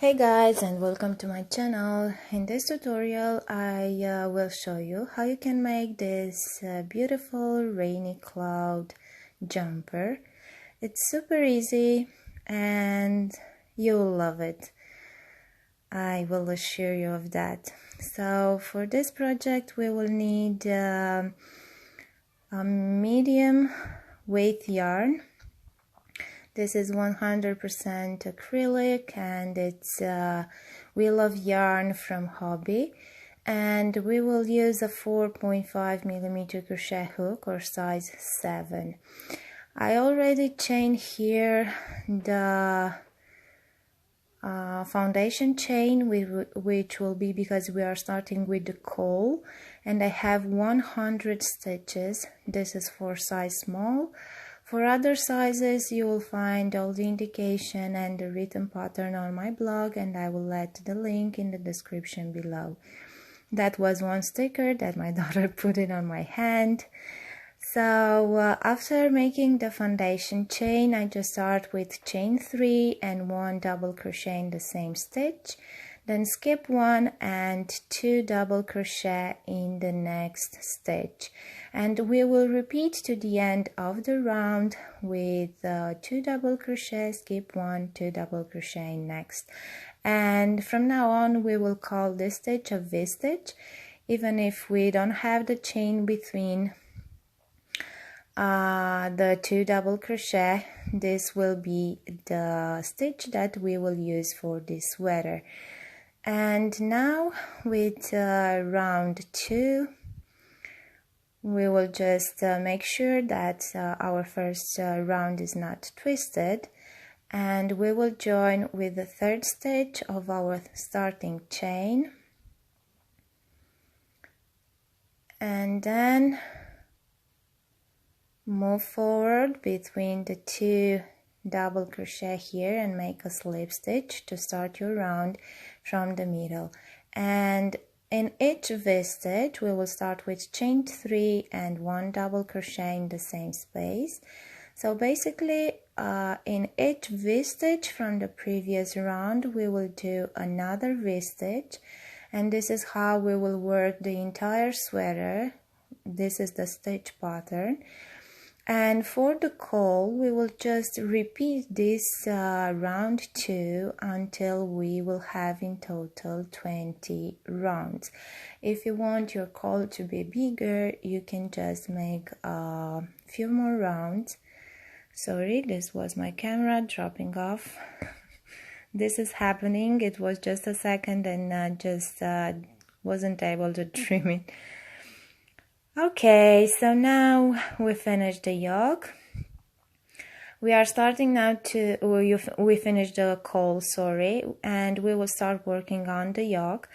Hey guys, and welcome to my channel. In this tutorial I will show you how you can make this beautiful rainy cloud jumper. It's super easy and you'll love it. I will assure you of that. So for this project we will need a medium weight yarn. This is 100% acrylic and it's Wheel of Yarn from Hobby, and we will use a 4.5mm crochet hook or size 7. I already chained here the foundation chain, which will be because we are starting with the caul, and I have 100 stitches. This is for size small. For other sizes, you will find all the indication and the written pattern on my blog, and I will let the link in the description below. That was one sticker that my daughter put it on my hand. So after making the foundation chain, I just start with chain 3 and 1 double crochet in the same stitch, then skip 1 and 2 double crochet in the next stitch, and we will repeat to the end of the round with 2 double crochet, skip 1, 2 double crochet next. And from now on we will call this stitch a V-stitch, even if we don't have the chain between the 2 double crochet. This will be the stitch that we will use for this sweater. And now with round 2 we will just make sure that our first round is not twisted, and we will join with the third stitch of our starting chain, and then move forward between the 2 double crochet here and make a slip stitch to start your round from the middle. And in each V-stitch we will start with chain 3 and 1 double crochet in the same space. So basically in each V-stitch from the previous round we will do another V-stitch, and this is how we will work the entire sweater. This is the stitch pattern. And for the caul, we will just repeat this round 2 until we will have in total 20 rounds. If you want your caul to be bigger, you can just make a few more rounds. Sorry, this was my camera dropping off. This is happening. It was just a second and I just wasn't able to trim it. Okay, so now we finished the yoke. We are starting now to, we finished the caul, sorry, and we will start working on the yoke.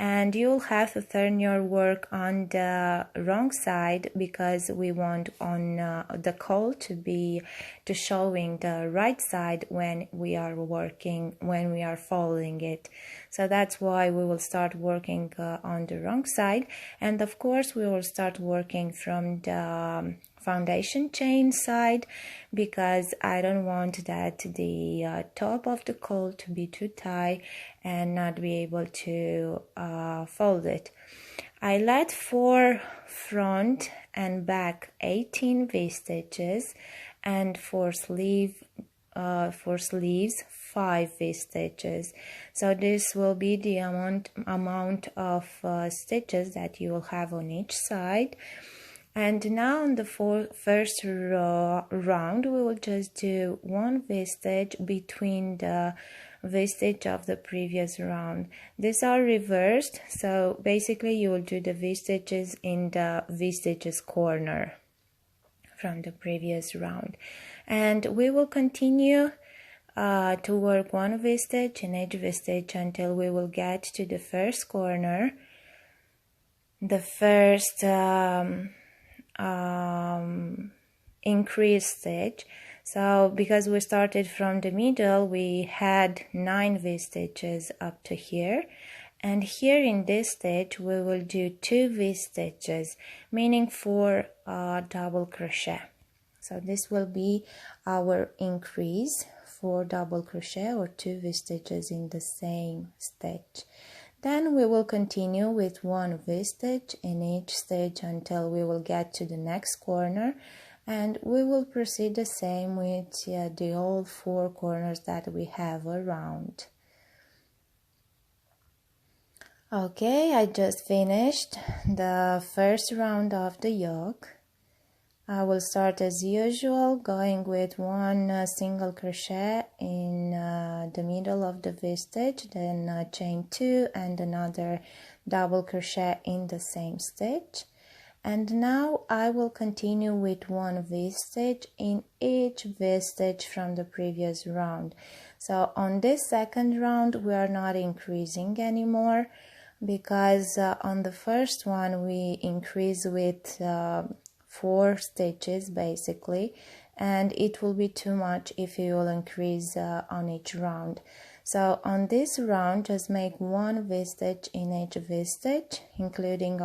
And you'll have to turn your work on the wrong side because we want on the caul to showing the right side when we are working, when we are folding it. So that's why we will start working on the wrong side, and of course we will start working from the foundation chain side because I don't want that the top of the caul to be too tight and not be able to fold it. I let for front and back 18 V-stitches, and for sleeves 5 V-stitches. So this will be the amount of stitches that you will have on each side. And now on the first round we will just do 1 V-stitch between the V-stitch of the previous round. These are reversed, so basically you will do the V-stitches in the V-stitches corner from the previous round. And we will continue to work 1 V-stitch in each V-stitch until we will get to the first corner, the first increase stitch. So because we started from the middle, we had 9 V-stitches up to here, and here in this stitch we will do 2 V-stitches, meaning 4 double crochet. So this will be our increase 4 double crochet or 2 V-stitches in the same stitch. Then we will continue with 1 V-stitch in each stitch until we will get to the next corner, and we will proceed the same with the all 4 corners that we have around. Okay, I just finished the first round of the yoke. I will start as usual, going with 1 single crochet in the middle of the V-stitch, then chain 2 and another double crochet in the same stitch. And now I will continue with 1 V-stitch in each V-stitch from the previous round. So on this second round we are not increasing anymore, because on the first one we increase with 4 stitches basically, and it will be too much if you will increase on each round. So on this round just make 1 V-stitch in each V-stitch, including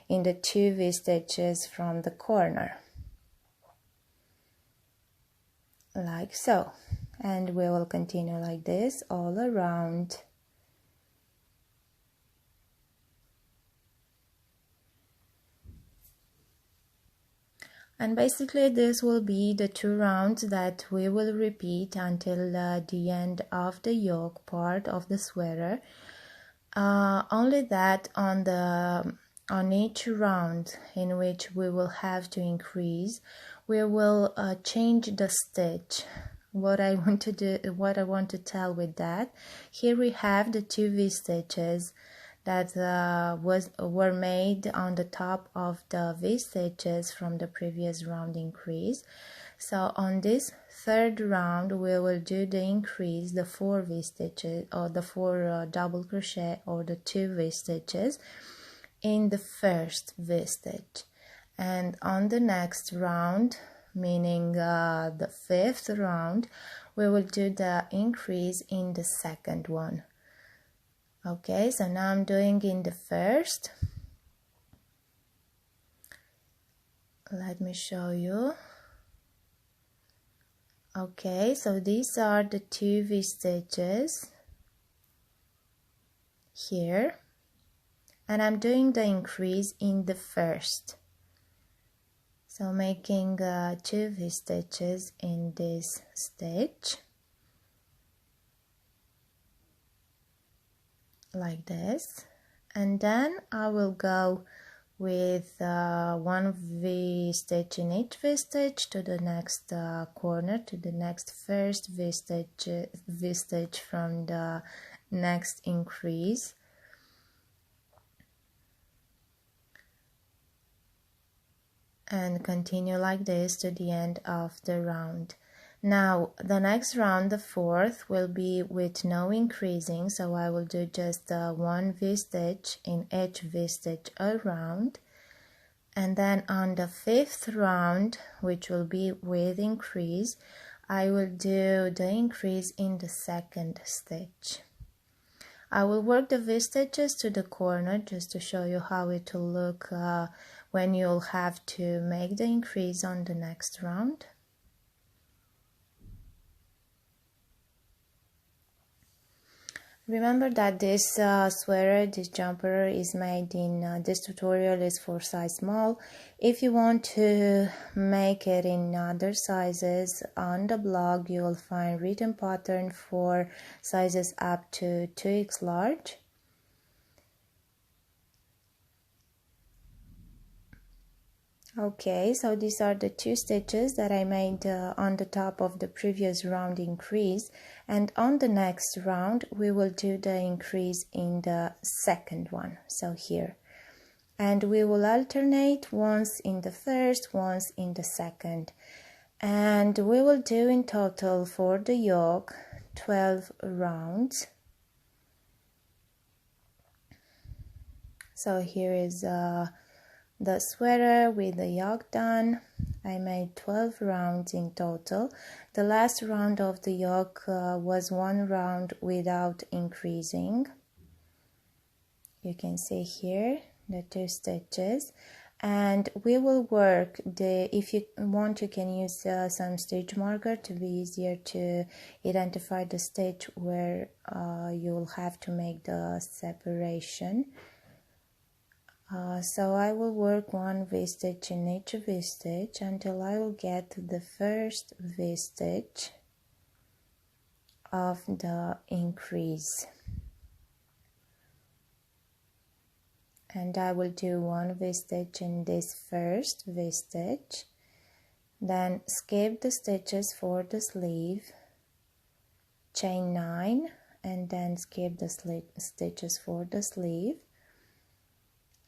in the 2 V-stitches from the corner, like so, and we will continue like this all around. And basically this will be the 2 rounds that we will repeat until the end of the yoke part of the sweater. Only that on each round in which we will have to increase, we will change the stitch. What I want to tell with that, here we have the 2 V-stitches that were made on the top of the V-stitches from the previous round increase. So on this third round we will do the increase, the 4 V-stitches or the 4 double crochet or the 2 V-stitches in the first V-stitch, and on the next round, meaning the 5th round, we will do the increase in the second one. Okay, so now I'm doing in the first. Let me show you. Okay, so these are the 2 V-stitches here, and I'm doing the increase in the first. So making 2 V-stitches in this stitch, like this, and then I will go with 1 V-stitch in each V-stitch to the next corner, to the next first V-stitch from the next increase, and continue like this to the end of the round. Now the next round, the 4th, will be with no increasing, so I will do just 1 V-stitch in each V-stitch around, and then on the 5th round, which will be with increase, I will do the increase in the second stitch. I will work the V-stitches to the corner just to show you how it will look when you'll have to make the increase on the next round. Remember that this sweater, this jumper is made in, this tutorial is for size small. If you want to make it in other sizes, on the blog you will find written pattern for sizes up to 2x large. Okay, so these are the 2 stitches that I made on the top of the previous round increase, and on the next round we will do the increase in the second one, so here, and we will alternate once in the first, once in the second, and we will do in total for the yoke 12 rounds. So here is the sweater with the yoke done. I made 12 rounds in total. The last round of the yoke was 1 round without increasing. You can see here the 2 stitches, And we will work if you want, you can use some stitch marker to be easier to identify the stitch where you'll have to make the separation. So I will work one V-stitch in each V-stitch until I will get to the first V-stitch of the increase. And I will do one V-stitch in this first V-stitch, then skip the stitches for the sleeve, chain 9, and then skip the stitches for the sleeve.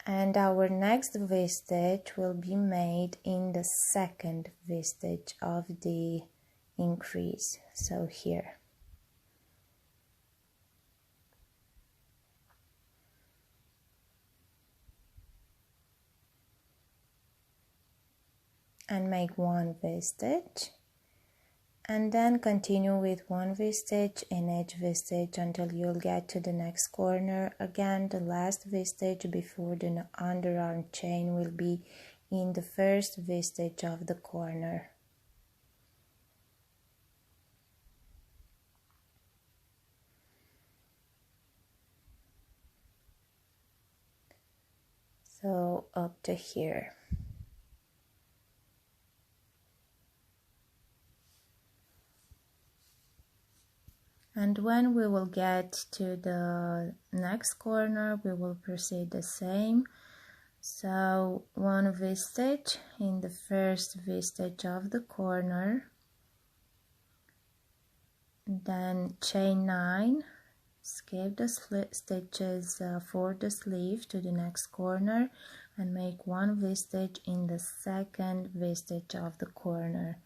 And our next V-stitch will be made in the second V-stitch of the increase, so here. And make one V-stitch, and then continue with one V-stitch in each V-stitch until you'll get to the next corner. Again, the last V-stitch before the underarm chain will be in the first V-stitch of the corner. So up to here. And when we will get to the next corner, we will proceed the same. So one V-stitch in the first V-stitch of the corner, then chain 9, skip the stitches for the sleeve to the next corner, and make one V-stitch in the second V-stitch of the corner.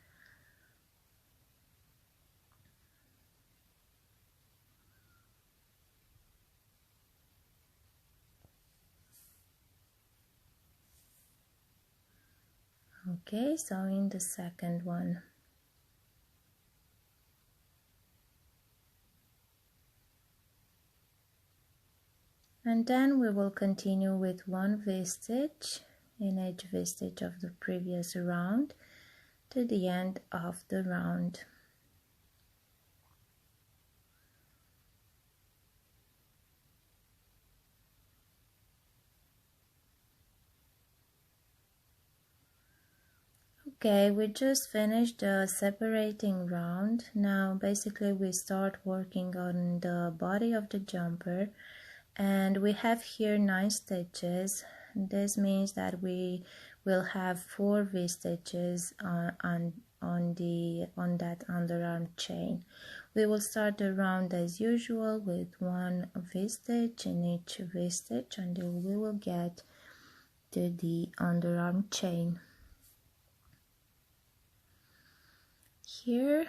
Okay, so in the second one. And then we will continue with one V-stitch in each V-stitch of the previous round to the end of the round. Okay, we just finished the separating round. Now basically we start working on the body of the jumper, and we have here 9 stitches. This means that we will have 4 V-stitches on that underarm chain. We will start the round as usual with one V-stitch in each V-stitch until we will get to the underarm chain. Here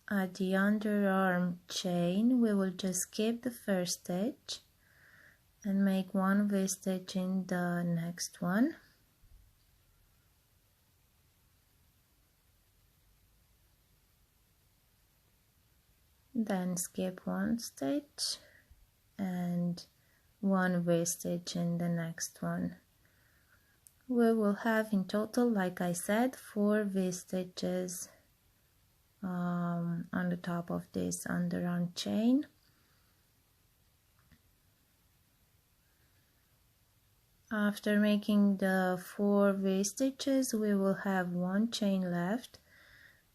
at the underarm chain, we will just skip the first stitch and make one V-stitch in the next one. Then skip one stitch and one V-stitch in the next one. We will have in total, like I said, 4 V-stitches on the top of this underarm chain. After making the 4 V-stitches, we will have 1 chain left,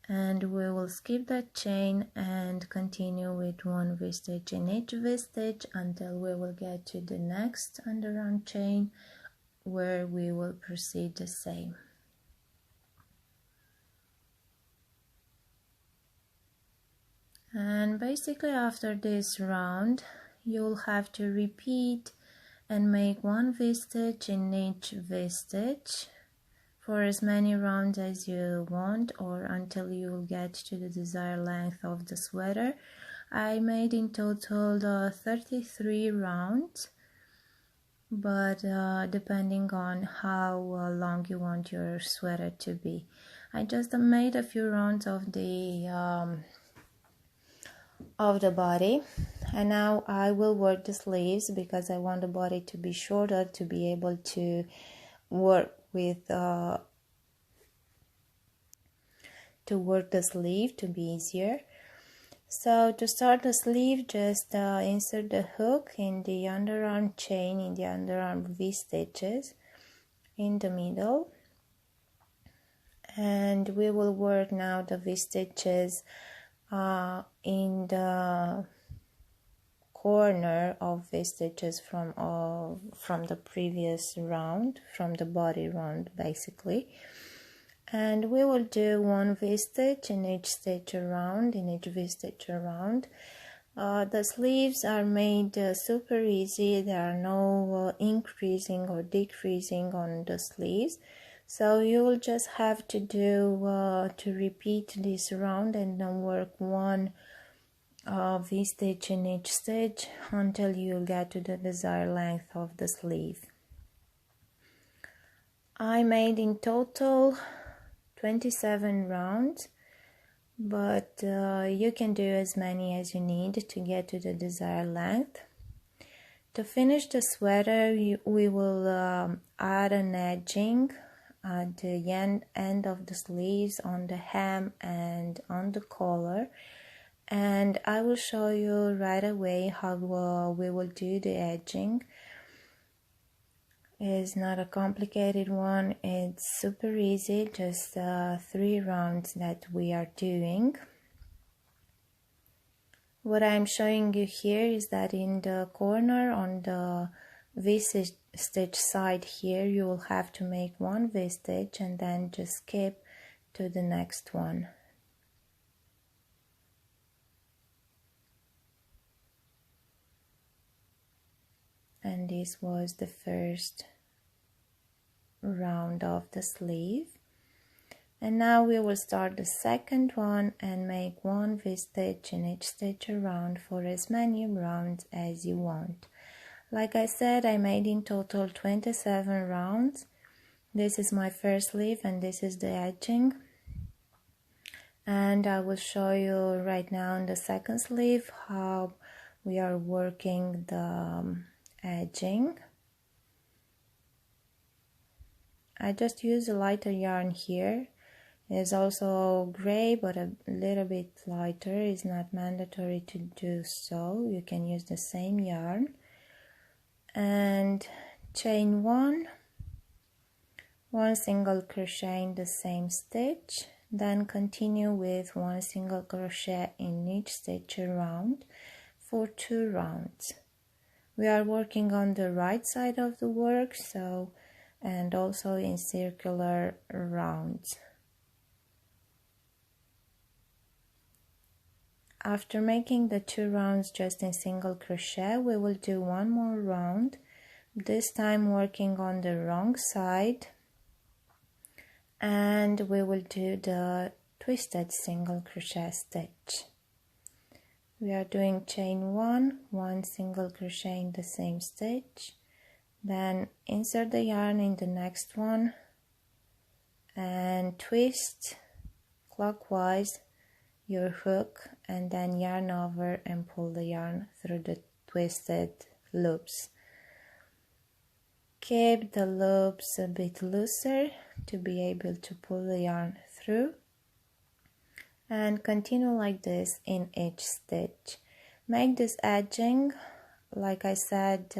and we will skip that chain and continue with 1 V-stitch in each V-stitch until we will get to the next underarm chain, where we will proceed the same. And basically after this round, you'll have to repeat and make 1 V-stitch in each V-stitch for as many rounds as you want, or until you get to the desired length of the sweater. I made in total 33 rounds, but depending on how long you want your sweater to be. I just made a few rounds of the body, and now I will work the sleeves because I want the body to be shorter to be able to work with to work the sleeve to be easier. So to start the sleeve, just insert the hook in the underarm chain, in the underarm V-stitches in the middle, and we will work now the V-stitches in the corner of V-stitches from the previous round, from the body round basically. And we will do one V-stitch in each stitch around, in each V-stitch around. The sleeves are made super easy. There are no increasing or decreasing on the sleeves. So you will just have to do, to repeat this round and then work one V-stitch in each stitch until you get to the desired length of the sleeve. I made in total 27 rounds, but you can do as many as you need to get to the desired length. To finish the sweater, we will add an edging at the end of the sleeves, on the hem and on the collar, and I will show you right away how we will do the edging. It's not a complicated one, it's super easy, just 3 rounds that we are doing. What I'm showing you here is that in the corner on the V-stitch side here, you will have to make one V-stitch and then just skip to the next one. And this was the first round of the sleeve. And now we will start the second one and make one V-stitch in each stitch around for as many rounds as you want. Like I said, I made in total 27 rounds. This is my first sleeve and this is the edging. And I will show you right now in the second sleeve how we are working the edging. I just use a lighter yarn here. It's also gray but a little bit lighter. It's not mandatory to do so. You can use the same yarn. And chain one single crochet in the same stitch, then continue with one single crochet in each stitch around for 2 rounds. We are working on the right side of the work, so, and also in circular rounds. After making the 2 rounds just in single crochet, we will do one more round, this time working on the wrong side, and we will do the twisted single crochet stitch. We are doing chain one single crochet in the same stitch, then insert the yarn in the next one and twist clockwise your hook, and then yarn over and pull the yarn through the twisted loops. Keep the loops a bit looser to be able to pull the yarn through, and continue like this in each stitch. Make this edging, like I said,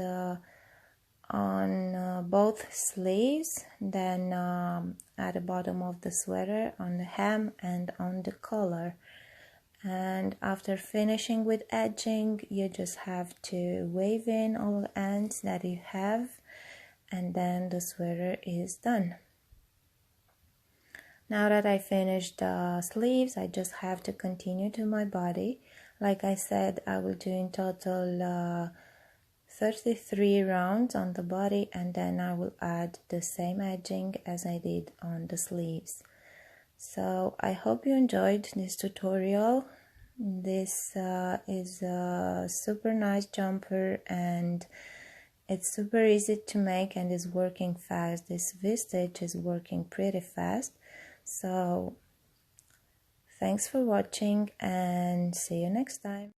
on both sleeves, then at the bottom of the sweater, on the hem and on the collar. And after finishing with edging, you just have to wave in all the ends that you have, and then the sweater is done. Now that I finished the sleeves, I just have to continue to my body. Like I said, I will do in total 33 rounds on the body, and then I will add the same edging as I did on the sleeves. So I hope you enjoyed this tutorial. This is a super nice jumper and it's super easy to make and is working fast. This V-stitch is working pretty fast. So thanks for watching and see you next time.